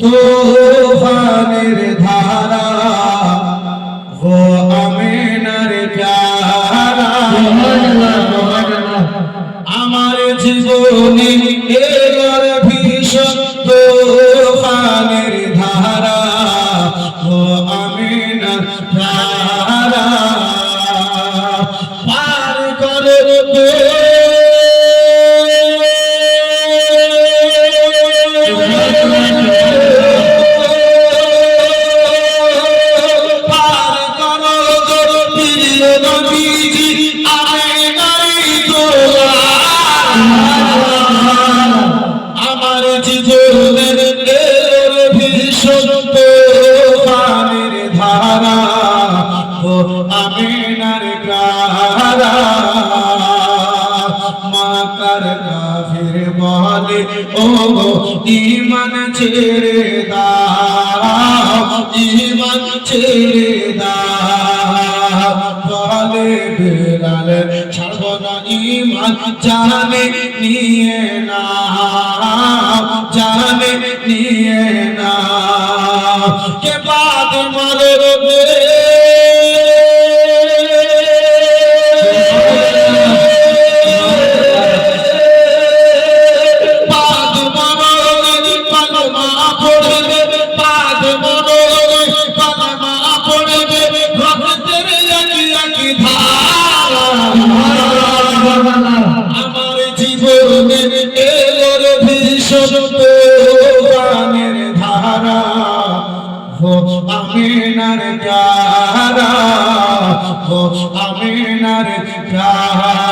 तूफानेर धारा वो आमिनार प्यारा आमार जीवने एलोर भीषण तूफानेर धारा वो आमिनार प्यारा पार करे आमिनार प्यारा माकर काफिर बोले ओ ईमान छेड़े दाओ ईमान छेड़े दाओ बोले बिलाल छाड़बो ना ईमान जाने निये ना जाने निये ना के बाद मरबे আমার জীবনে এলোর ভীষণ তূফানের ধারা ও আমিনার প্যারা ও আমিনার প্যারা